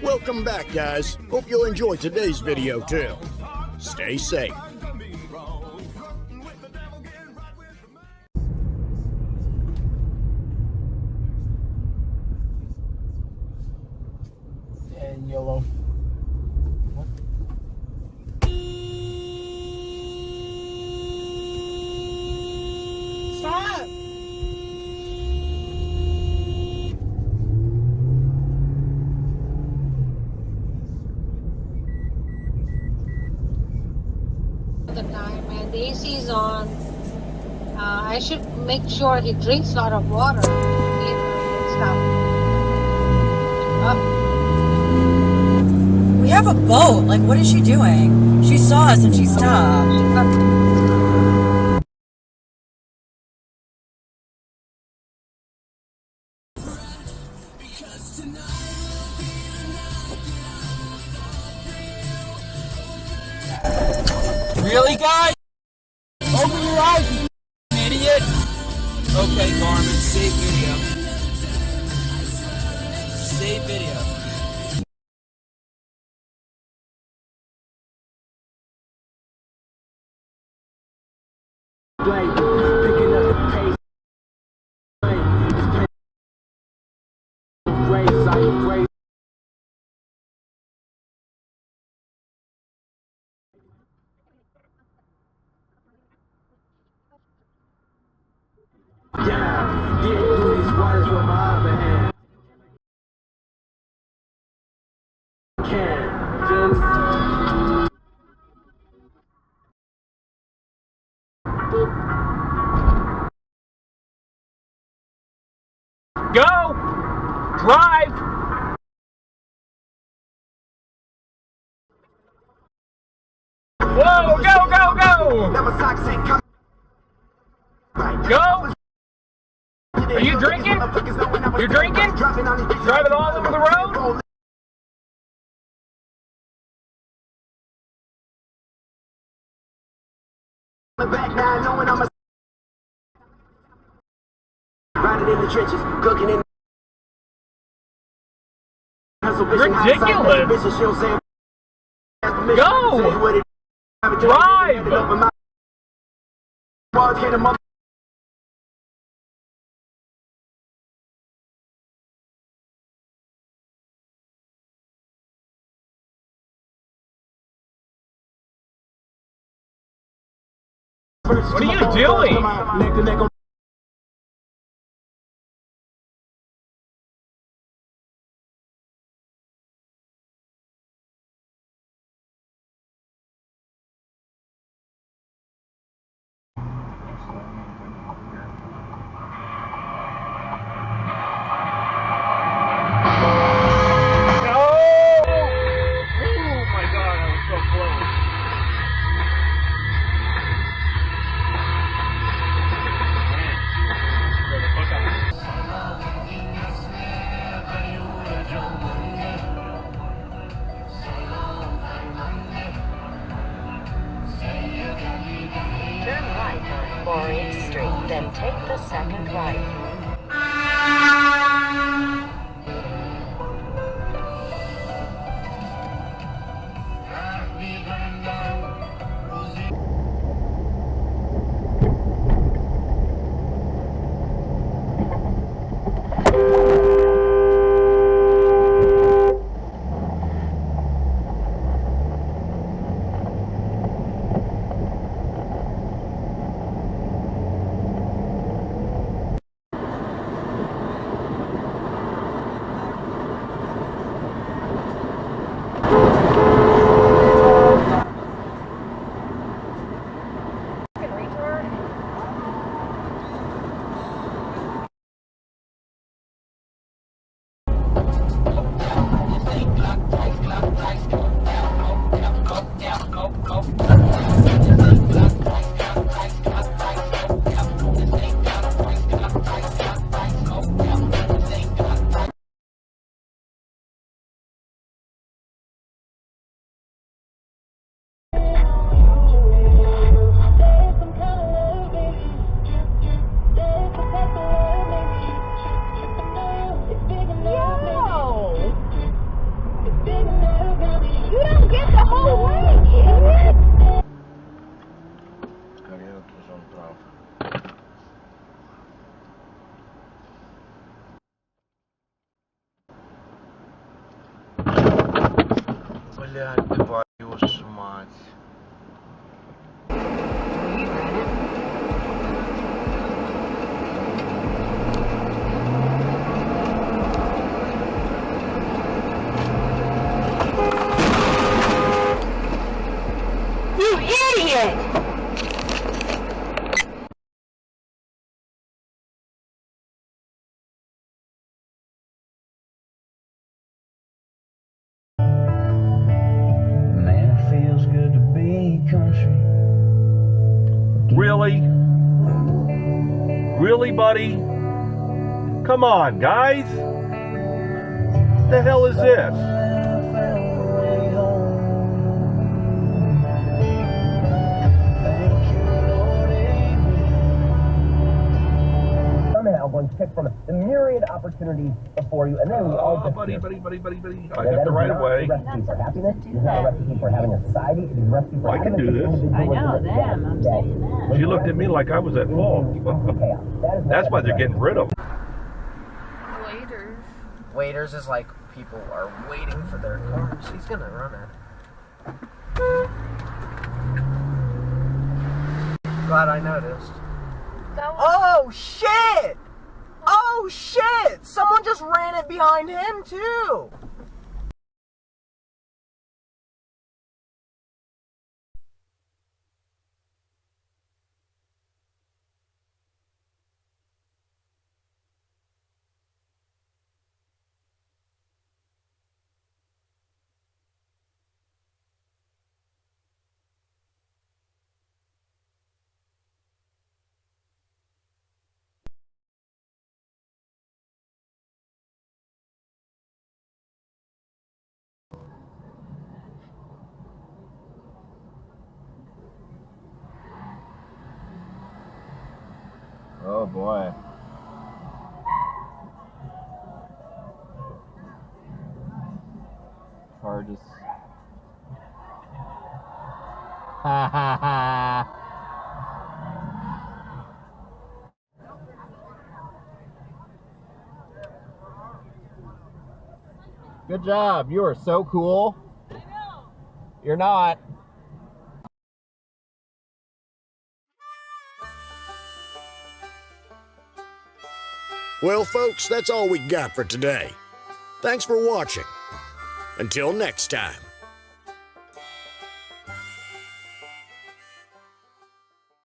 Welcome back, guys. Hope you'll enjoy today's video too. Stay safe. And YOLO. What? Stop! The time and the AC is on. I should make sure he drinks a lot of water. We have a boat. Like, what is she doing? She saw us and she stopped. Really, guys? Open your eyes, you idiot! Okay, Garmin, save video. Save video. Picking up the pace. Yeah, getting through these waters with my other hand. Can feel me? Go! Drive! Whoa, go, go, go! Go! Are you drinking? You're drinking? Driving all over the road? Riding in the trenches, cooking in. Ridiculous! Go! Drive! What are you doing? Then take the second right. Блядь, твою ж мать. You idiot! Man, it feels good to be country. Really? Really, buddy? Come on, guys. What the hell is this? Somehow going to pick from the myriad opportunities before you, and then we all just buddy. I got the right of way. It's not a recipe for happiness. It's not a recipe for having a society. It is a recipe for I can do this. I know them. I'm saying that. She looked at me like I was at fault. That's why they're getting rid of them. Waiters is like people are waiting for their cars. He's gonna run it. Glad I noticed. Oh shit! Oh shit! Someone just ran it behind him too! Oh boy. Car just... Ha ha ha! Good job, you are so cool. I know. You're not. Well, folks, that's all we got for today. Thanks for watching. Until next time.